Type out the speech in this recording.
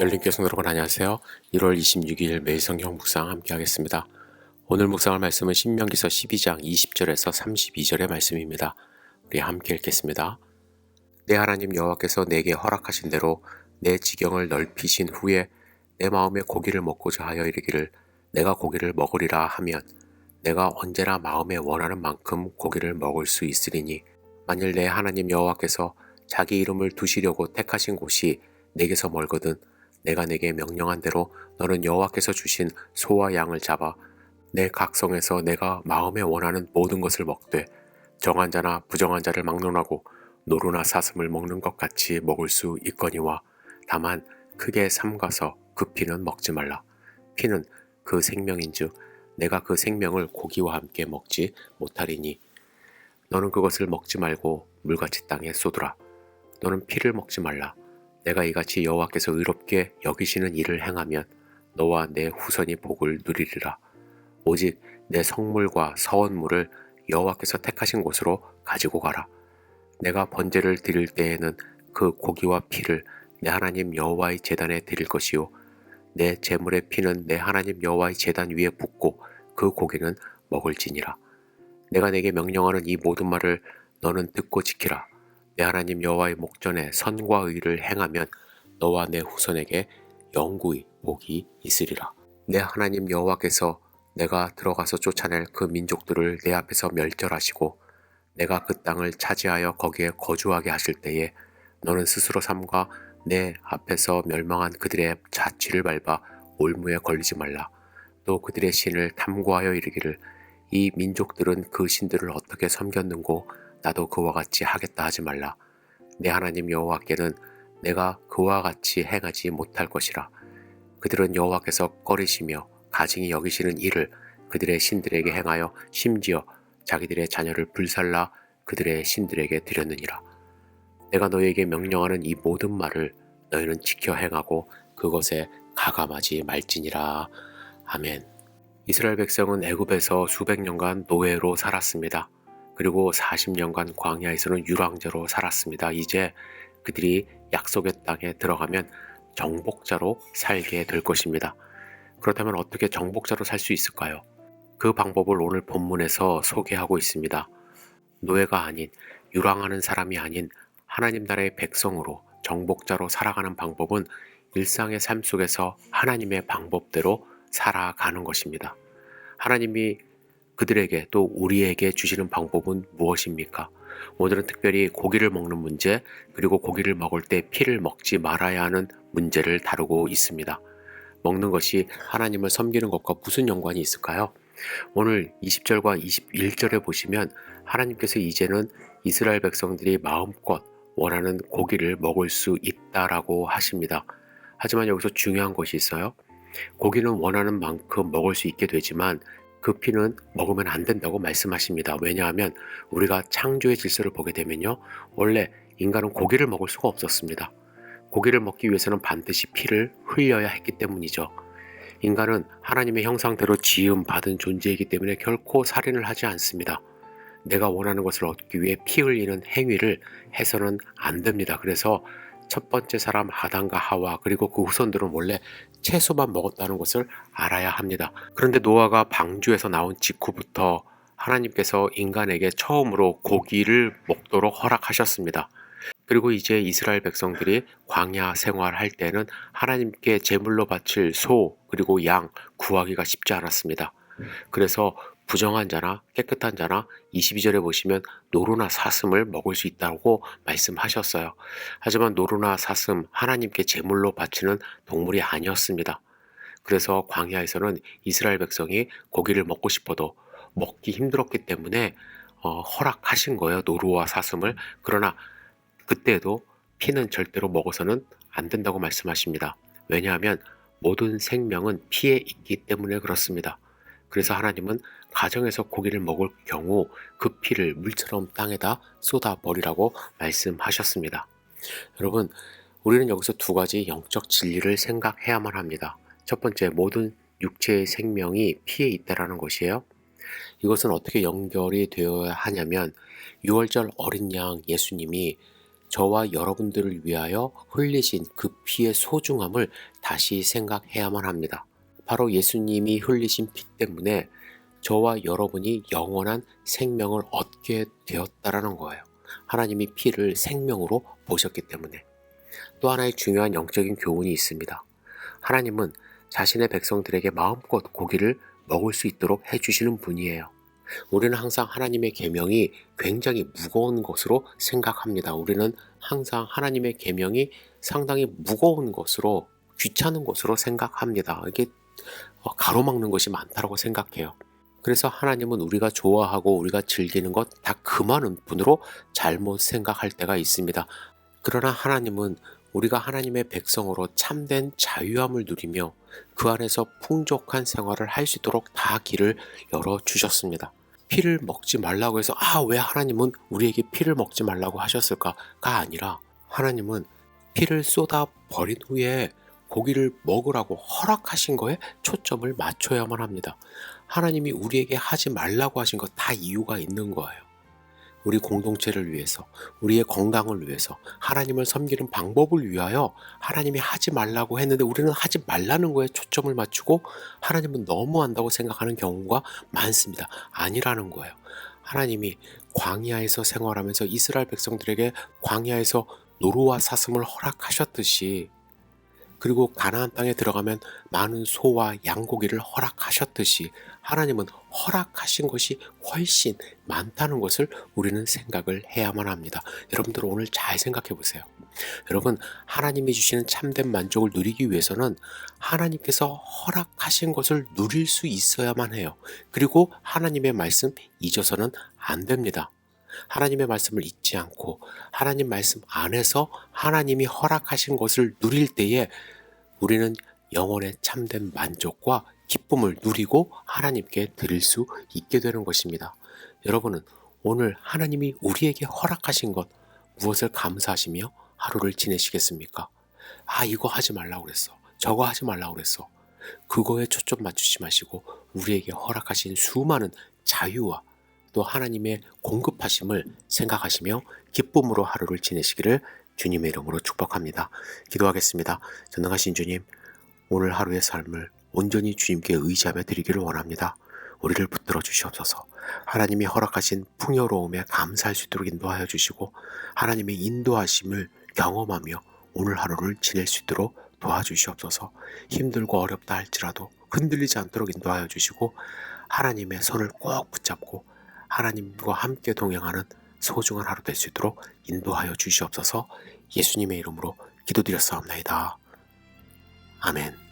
열린 교성 여러분 안녕하세요. 1월 26일 매일 성경 묵상 함께 하겠습니다. 오늘 묵상할 말씀은 신명기서 12장 20절에서 32절의 말씀입니다. 우리 함께 읽겠습니다. 내 하나님 여호와께서 내게 허락하신 대로 내 지경을 넓히신 후에 내 마음에 고기를 먹고자 하여 이르기를 내가 고기를 먹으리라 하면 내가 언제나 마음에 원하는 만큼 고기를 먹을 수 있으리니 만일 내 하나님 여호와께서 자기 이름을 두시려고 택하신 곳이 내게서 멀거든 내가 내게 명령한 대로 너는 여호와께서 주신 소와 양을 잡아 내 각성에서 내가 마음에 원하는 모든 것을 먹되 정한 자나 부정한 자를 막론하고 노루나 사슴을 먹는 것 같이 먹을 수 있거니와 다만 크게 삼가서 그 피는 먹지 말라. 피는 그 생명인즉 내가 그 생명을 고기와 함께 먹지 못하리니 너는 그것을 먹지 말고 물같이 땅에 쏟으라. 너는 피를 먹지 말라. 내가 이같이 여호와께서 의롭게 여기시는 일을 행하면 너와 내 후손이 복을 누리리라. 오직 내 성물과 서원물을 여호와께서 택하신 곳으로 가지고 가라. 내가 번제를 드릴 때에는 그 고기와 피를 내 하나님 여호와의 제단에 드릴 것이요 내 제물의 피는 내 하나님 여호와의 제단 위에 붓고 그 고기는 먹을지니라. 내가 내게 명령하는 이 모든 말을 너는 듣고 지키라. 내 하나님 여호와의 목전에 선과 의를 행하면 너와 내 후손에게 영구히 복이 있으리라. 내 하나님 여호와께서 내가 들어가서 쫓아낼 그 민족들을 내 앞에서 멸절하시고 내가 그 땅을 차지하여 거기에 거주하게 하실 때에 너는 스스로 삼가 내 앞에서 멸망한 그들의 자취를 밟아 올무에 걸리지 말라. 또 그들의 신을 탐구하여 이르기를 이 민족들은 그 신들을 어떻게 섬겼는고 나도 그와 같이 하겠다 하지 말라. 내 하나님 여호와께는 내가 그와 같이 행하지 못할 것이라. 그들은 여호와께서 꺼리시며 가증히 여기시는 일을 그들의 신들에게 행하여 심지어 자기들의 자녀를 불살라 그들의 신들에게 드렸느니라. 내가 너희에게 명령하는 이 모든 말을 너희는 지켜 행하고 그것에 가감하지 말지니라. 아멘. 이스라엘 백성은 애굽에서 수백 년간 노예로 살았습니다. 그리고 40년간 광야에서는 유랑자로 살았습니다. 이제 그들이 약속의 땅에 들어가면 정복자로 살게 될 것입니다. 그렇다면 어떻게 정복자로 살 수 있을까요? 그 방법을 오늘 본문에서 소개하고 있습니다. 노예가 아닌, 유랑하는 사람이 아닌 하나님 나라의 백성으로 정복자로 살아가는 방법은 일상의 삶 속에서 하나님의 방법대로 살아가는 것입니다. 하나님이 그들에게 또 우리에게 주시는 방법은 무엇입니까? 오늘은 특별히 고기를 먹는 문제, 그리고 고기를 먹을 때 피를 먹지 말아야 하는 문제를 다루고 있습니다. 먹는 것이 하나님을 섬기는 것과 무슨 연관이 있을까요? 오늘 20절과 21절에 보시면 하나님께서 이제는 이스라엘 백성들이 마음껏 원하는 고기를 먹을 수 있다라고 하십니다. 하지만 여기서 중요한 것이 있어요. 고기는 원하는 만큼 먹을 수 있게 되지만 그 피는 먹으면 안 된다고 말씀하십니다. 왜냐하면 우리가 창조의 질서를 보게 되면요. 원래 인간은 고기를 먹을 수가 없었습니다. 고기를 먹기 위해서는 반드시 피를 흘려야 했기 때문이죠. 인간은 하나님의 형상대로 지음 받은 존재이기 때문에 결코 살인을 하지 않습니다. 내가 원하는 것을 얻기 위해 피 흘리는 행위를 해서는 안 됩니다. 그래서 첫 번째 사람 아담과 하와 그리고 그 후손들은 원래 채소만 먹었다는 것을 알아야 합니다. 그런데 노아가 방주에서 나온 직후부터 하나님께서 인간에게 처음으로 고기를 먹도록 허락하셨습니다. 그리고 이제 이스라엘 백성들이 광야 생활할 때는 하나님께 제물로 바칠 소 그리고 양 구하기가 쉽지 않았습니다. 그래서 부정한 자나 깨끗한 자나 22절에 보시면 노루나 사슴을 먹을 수 있다고 말씀하셨어요. 하지만 노루나 사슴 하나님께 제물로 바치는 동물이 아니었습니다. 그래서 광야에서는 이스라엘 백성이 고기를 먹고 싶어도 먹기 힘들었기 때문에 허락하신 거예요. 노루와 사슴을. 그러나 그때도 피는 절대로 먹어서는 안 된다고 말씀하십니다. 왜냐하면 모든 생명은 피에 있기 때문에 그렇습니다. 그래서 하나님은 가정에서 고기를 먹을 경우 그 피를 물처럼 땅에다 쏟아버리라고 말씀하셨습니다. 여러분, 우리는 여기서 두 가지 영적 진리를 생각해야만 합니다. 첫 번째, 모든 육체의 생명이 피에 있다라는 것이에요. 이것은 어떻게 연결이 되어야 하냐면 6월절 어린 양 예수님이 저와 여러분들을 위하여 흘리신 그 피의 소중함을 다시 생각해야만 합니다. 바로 예수님이 흘리신 피 때문에 저와 여러분이 영원한 생명을 얻게 되었다라는 거예요. 하나님이 피를 생명으로 보셨기 때문에. 또 하나의 중요한 영적인 교훈이 있습니다. 하나님은 자신의 백성들에게 마음껏 고기를 먹을 수 있도록 해주시는 분이에요. 우리는 항상 하나님의 계명이 굉장히 무거운 것으로 생각합니다. 우리는 항상 하나님의 계명이 상당히 무거운 것으로, 귀찮은 것으로 생각합니다. 이게 가로막는 것이 많다고 생각해요. 그래서 하나님은 우리가 좋아하고 우리가 즐기는 것 다 그 많은 분으로 잘못 생각할 때가 있습니다. 그러나 하나님은 우리가 하나님의 백성으로 참된 자유함을 누리며 그 안에서 풍족한 생활을 할 수 있도록 다 길을 열어주셨습니다. 피를 먹지 말라고 해서 왜 하나님은 우리에게 피를 먹지 말라고 하셨을까가 아니라, 하나님은 피를 쏟아 버린 후에 고기를 먹으라고 허락하신 거에 초점을 맞춰야만 합니다. 하나님이 우리에게 하지 말라고 하신 거 다 이유가 있는 거예요. 우리 공동체를 위해서, 우리의 건강을 위해서, 하나님을 섬기는 방법을 위하여 하나님이 하지 말라고 했는데 우리는 하지 말라는 거에 초점을 맞추고 하나님은 너무한다고 생각하는 경우가 많습니다. 아니라는 거예요. 하나님이 광야에서 생활하면서 이스라엘 백성들에게 광야에서 노루와 사슴을 허락하셨듯이, 그리고 가나안 땅에 들어가면 많은 소와 양고기를 허락하셨듯이 하나님은 허락하신 것이 훨씬 많다는 것을 우리는 생각을 해야만 합니다. 여러분들 오늘 잘 생각해 보세요. 여러분, 하나님이 주시는 참된 만족을 누리기 위해서는 하나님께서 허락하신 것을 누릴 수 있어야만 해요. 그리고 하나님의 말씀 잊어서는 안 됩니다. 하나님의 말씀을 잊지 않고 하나님 말씀 안에서 하나님이 허락하신 것을 누릴 때에 우리는 영혼의 참된 만족과 기쁨을 누리고 하나님께 드릴 수 있게 되는 것입니다. 여러분은 오늘 하나님이 우리에게 허락하신 것 무엇을 감사하시며 하루를 지내시겠습니까? 이거 하지 말라고 그랬어. 저거 하지 말라고 그랬어. 그거에 초점 맞추지 마시고 우리에게 허락하신 수많은 자유와 또 하나님의 공급하심을 생각하시며 기쁨으로 하루를 지내시기를 주님의 이름으로 축복합니다. 기도하겠습니다. 전능하신 주님, 오늘 하루의 삶을 온전히 주님께 의지하며 드리기를 원합니다. 우리를 붙들어 주시옵소서. 하나님이 허락하신 풍요로움에 감사할 수 있도록 인도하여 주시고 하나님의 인도하심을 경험하며 오늘 하루를 지낼 수 있도록 도와주시옵소서. 힘들고 어렵다 할지라도 흔들리지 않도록 인도하여 주시고 하나님의 손을 꼭 붙잡고 하나님과 함께 동행하는 소중한 하루 될 수 있도록 인도하여 주시옵소서. 예수님의 이름으로 기도드렸사옵나이다. 아멘.